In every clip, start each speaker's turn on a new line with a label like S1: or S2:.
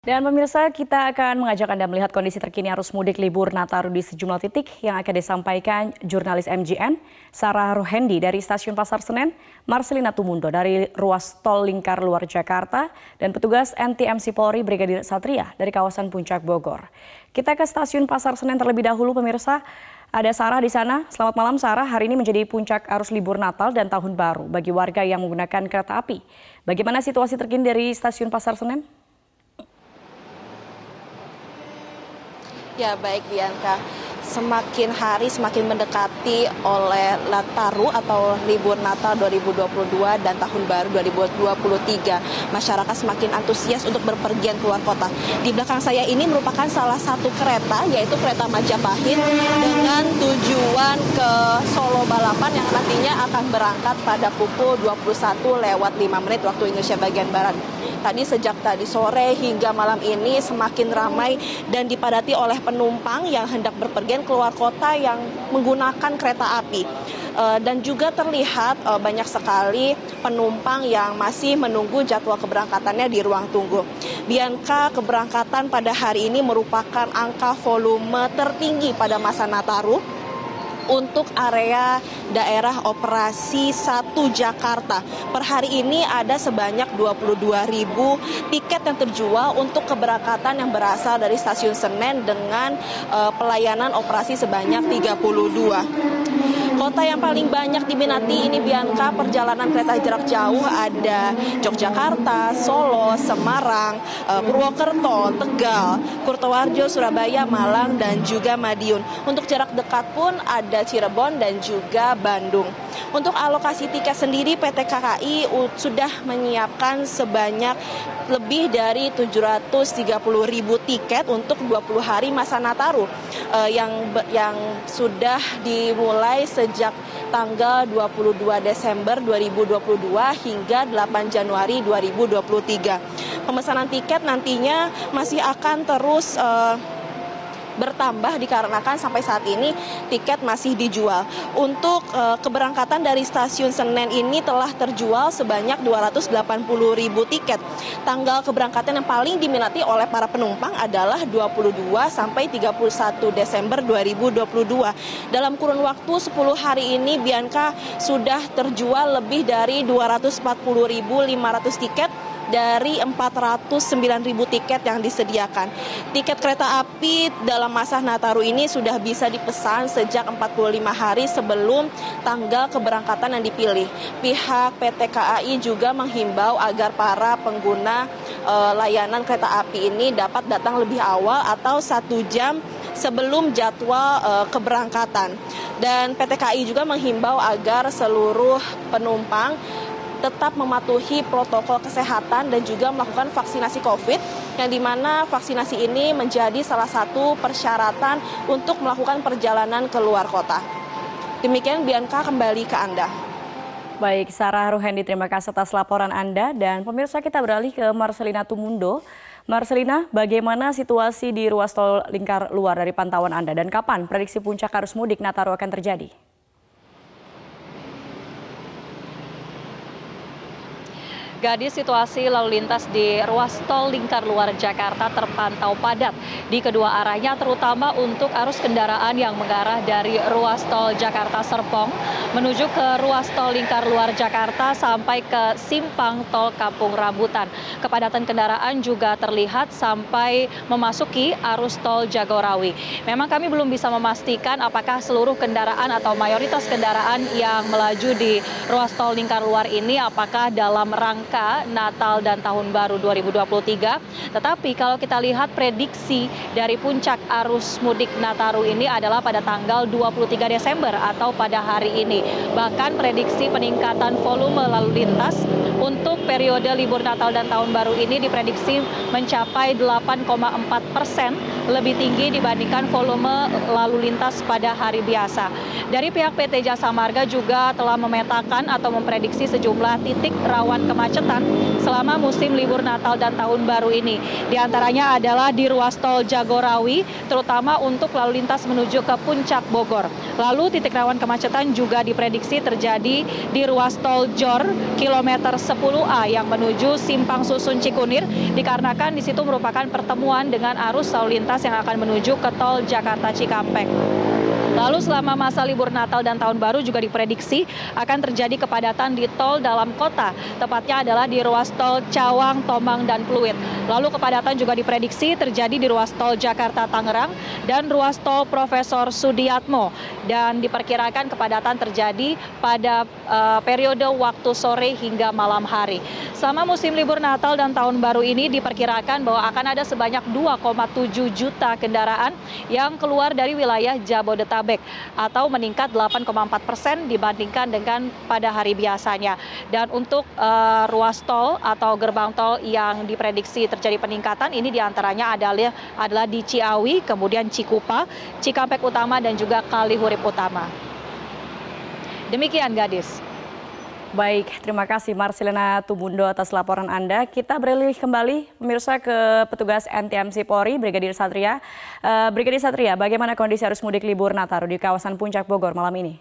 S1: Dan pemirsa, kita akan mengajak Anda melihat kondisi terkini arus mudik libur Nataru di sejumlah titik yang akan disampaikan jurnalis MGN, Sarah Ruhendi dari Stasiun Pasar Senen, Marcelina Tumundo dari ruas tol Lingkar Luar Jakarta, dan petugas NTMC Polri Brigadir Satria dari kawasan Puncak Bogor. Kita ke Stasiun Pasar Senen terlebih dahulu pemirsa. Ada Sarah di sana. Selamat malam Sarah, hari ini menjadi puncak arus libur Natal dan Tahun Baru bagi warga yang menggunakan kereta api. Bagaimana situasi terkini dari Stasiun Pasar Senen?
S2: Ya baik Bianca, semakin hari semakin mendekati oleh Nataru atau libur Natal 2022 dan Tahun Baru 2023. Masyarakat semakin antusias untuk berpergian keluar kota. Di belakang saya ini merupakan salah satu kereta, yaitu kereta Majapahit dengan tujuan ke Solo Balapan yang nantinya akan berangkat pada pukul 21:05 waktu Indonesia bagian Barat. Tadi sejak tadi sore hingga malam ini semakin ramai dan dipadati oleh penumpang yang hendak berpergian keluar kota yang menggunakan kereta api. Dan juga terlihat banyak sekali penumpang yang masih menunggu jadwal keberangkatannya di ruang tunggu. Bianca, keberangkatan pada hari ini merupakan angka volume tertinggi pada masa Nataru untuk area daerah operasi 1 Jakarta. Per hari ini ada sebanyak 22.000 tiket yang terjual untuk keberangkatan yang berasal dari Stasiun Senen dengan pelayanan operasi sebanyak 32. Kota yang paling banyak diminati ini Bianca, perjalanan kereta jarak jauh ada Yogyakarta, Solo, Semarang, Purwokerto, Tegal, Kurtowarjo, Surabaya, Malang, dan juga Madiun. Untuk jarak dekat pun ada Cirebon dan juga Bandung. Untuk alokasi tiket sendiri PT KAI sudah menyiapkan sebanyak lebih dari 730.000 tiket untuk 20 hari masa Nataru yang sudah dimulai sejak tanggal 22 Desember 2022 hingga 8 Januari 2023. Pemesanan tiket nantinya masih akan terus bertambah dikarenakan sampai saat ini tiket masih dijual. Untuk keberangkatan dari Stasiun Senen ini telah terjual sebanyak 280.000 tiket. Tanggal keberangkatan yang paling diminati oleh para penumpang adalah 22 sampai 31 Desember 2022. Dalam kurun waktu 10 hari ini Bianca sudah terjual lebih dari 240.500 tiket dari 409.000 tiket yang disediakan. Tiket kereta api dalam masa Nataru ini sudah bisa dipesan sejak 45 hari sebelum tanggal keberangkatan yang dipilih. Pihak PT KAI juga menghimbau agar para pengguna layanan kereta api ini dapat datang lebih awal atau 1 jam sebelum jadwal keberangkatan. Dan PT KAI juga menghimbau agar seluruh penumpang tetap mematuhi protokol kesehatan dan juga melakukan vaksinasi COVID, yang dimana vaksinasi ini menjadi salah satu persyaratan untuk melakukan perjalanan ke luar kota. Demikian Bianca, kembali ke Anda.
S1: Baik, Sarah Ruhendi, terima kasih atas laporan Anda. Dan pemirsa, kita beralih ke Marcelina Tumundo. Marcelina, bagaimana situasi di ruas tol Lingkar Luar dari pantauan Anda dan kapan prediksi puncak arus mudik Nataru akan terjadi?
S3: Gadis, situasi lalu lintas di ruas tol Lingkar Luar Jakarta terpantau padat di kedua arahnya, terutama untuk arus kendaraan yang mengarah dari ruas tol Jakarta Serpong menuju ke ruas tol Lingkar Luar Jakarta sampai ke simpang tol Kampung Rambutan. Kepadatan kendaraan juga terlihat sampai memasuki arus tol Jagorawi. Memang kami belum bisa memastikan apakah seluruh kendaraan atau mayoritas kendaraan yang melaju di ruas tol Lingkar Luar ini apakah dalam rangka Natal dan Tahun Baru 2023. Tetapi kalau kita lihat prediksi dari puncak arus mudik Nataru ini adalah pada tanggal 23 Desember atau pada hari ini. Bahkan prediksi peningkatan volume lalu lintas untuk periode libur Natal dan Tahun Baru ini diprediksi mencapai 8,4% lebih tinggi dibandingkan volume lalu lintas pada hari biasa. Dari pihak PT Jasa Marga juga telah memetakan atau memprediksi sejumlah titik rawan kemacetan selama musim libur Natal dan Tahun Baru ini. Di antaranya adalah di ruas tol Jagorawi, terutama untuk lalu lintas menuju ke Puncak Bogor. Lalu titik rawan kemacetan juga diprediksi terjadi di ruas tol Jor, kilometer 1 10A yang menuju Simpang Susun Cikunir dikarenakan di situ merupakan pertemuan dengan arus lalu lintas yang akan menuju ke tol Jakarta Cikampek. Lalu selama masa libur Natal dan Tahun Baru juga diprediksi akan terjadi kepadatan di tol dalam kota, tepatnya adalah di ruas tol Cawang, Tomang, dan Pluit. Lalu kepadatan juga diprediksi terjadi di ruas tol Jakarta Tangerang dan ruas tol Profesor Sudiatmo. Dan diperkirakan kepadatan terjadi pada periode waktu sore hingga malam hari. Selama musim libur Natal dan Tahun Baru ini diperkirakan bahwa akan ada sebanyak 2,7 juta kendaraan yang keluar dari wilayah Jabodetabek atau meningkat 8,4% dibandingkan dengan pada hari biasanya. Dan untuk ruas tol atau gerbang tol yang diprediksi terjadi peningkatan ini diantaranya adalah di Ciawi, kemudian Cikupa, Cikampek Utama, dan juga Kalihurip Utama. Demikian Gadis.
S1: Baik, terima kasih Marcelina Tumundo atas laporan Anda. Kita beralih kembali pemirsa ke petugas NTMC Polri, Brigadir Satria. Brigadir Satria, bagaimana kondisi arus mudik libur Nataru di kawasan Puncak Bogor malam ini?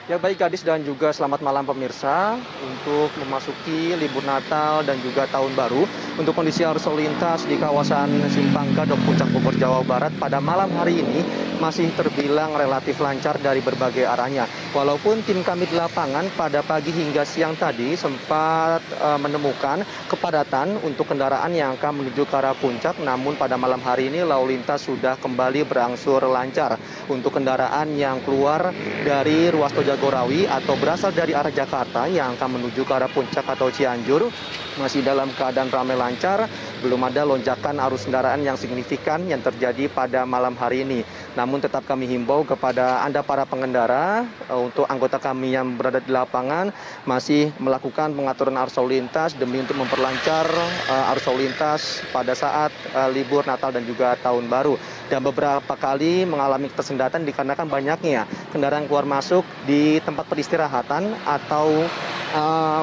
S4: Ya baik Gadis dan juga selamat malam pemirsa. Untuk memasuki libur Natal dan juga Tahun Baru, untuk kondisi arus lalu lintas di kawasan Simpang Gadok Puncak Bogor Jawa Barat pada malam hari ini masih terbilang relatif lancar dari berbagai arahnya. Walaupun tim kami di lapangan pada pagi hingga siang tadi sempat menemukan kepadatan untuk kendaraan yang akan menuju ke arah puncak, namun pada malam hari ini lalu lintas sudah kembali berangsur lancar. Untuk kendaraan yang keluar dari ruas tol Jagorawi atau berasal dari arah Jakarta yang akan menuju ke arah puncak atau Cianjur masih dalam keadaan ramai lancar, belum ada lonjakan arus kendaraan yang signifikan yang terjadi pada malam hari ini. Namun tetap kami himbau kepada Anda para pengendara, untuk anggota kami yang berada di lapangan masih melakukan pengaturan arus lalu lintas demi untuk memperlancar arus lalu lintas pada saat libur Natal dan juga Tahun Baru. Dan beberapa kali mengalami ketersendatan dikarenakan banyaknya kendaraan keluar masuk di tempat peristirahatan atau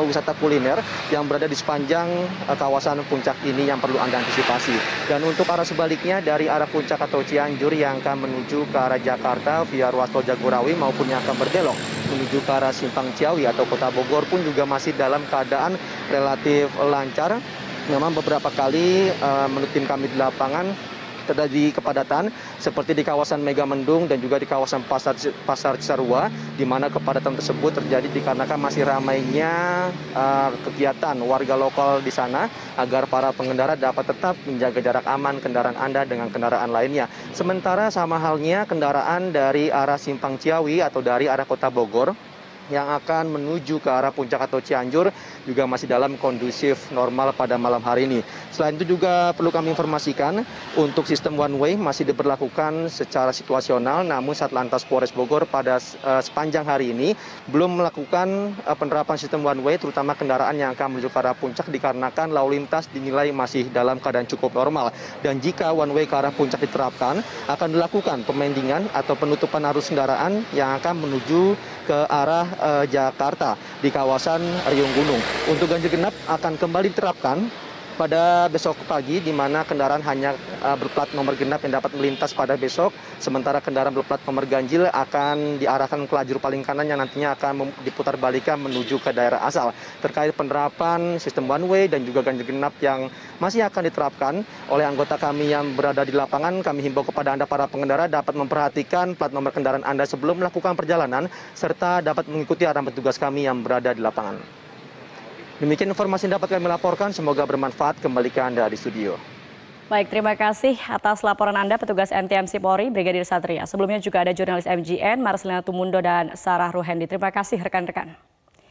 S4: wisata kuliner yang berada di sepanjang kawasan puncak ini yang perlu Anda antisipasi. Dan untuk arah sebaliknya dari arah puncak atau Cianjur yang akan menuju ke arah Jakarta via ruas tol Jagorawi maupun yang akan berbelok menuju ke arah Simpang Ciawi atau Kota Bogor pun juga masih dalam keadaan relatif lancar. Memang beberapa kali menurut tim kami di lapangan terjadi kepadatan seperti di kawasan Megamendung dan juga di kawasan Pasar Cisarua, di mana kepadatan tersebut terjadi dikarenakan masih ramainya kegiatan warga lokal di sana agar para pengendara dapat tetap menjaga jarak aman kendaraan Anda dengan kendaraan lainnya. Sementara sama halnya kendaraan dari arah Simpang Ciawi atau dari arah Kota Bogor yang akan menuju ke arah puncak atau Cianjur juga masih dalam kondusif normal pada malam hari ini. Selain itu juga perlu kami informasikan untuk sistem one way masih diberlakukan secara situasional, namun Satlantas Polres Bogor pada sepanjang hari ini belum melakukan penerapan sistem one way terutama kendaraan yang akan menuju ke arah puncak dikarenakan lalu lintas dinilai masih dalam keadaan cukup normal. Dan jika one way ke arah puncak diterapkan akan dilakukan pemendingan atau penutupan arus kendaraan yang akan menuju ke arah Jakarta di kawasan Riung Gunung. Untuk ganjil genap akan kembali diterapkan pada besok pagi, di mana kendaraan hanya berplat nomor genap yang dapat melintas pada besok, sementara kendaraan berplat nomor ganjil akan diarahkan ke lajur paling kanan yang nantinya akan diputar balikan menuju ke daerah asal. Terkait penerapan sistem one way dan juga ganjil genap yang masih akan diterapkan oleh anggota kami yang berada di lapangan, kami himbau kepada Anda para pengendara dapat memperhatikan plat nomor kendaraan Anda sebelum melakukan perjalanan, serta dapat mengikuti arahan petugas kami yang berada di lapangan. Demikian informasi yang dapat kami laporkan, semoga bermanfaat. Kembali ke Anda di studio.
S1: Baik, terima kasih atas laporan Anda petugas NTMC Polri, Brigadir Satria. Sebelumnya juga ada jurnalis MGN, Marcelina Tumundo dan Sarah Ruhendi. Terima kasih rekan-rekan.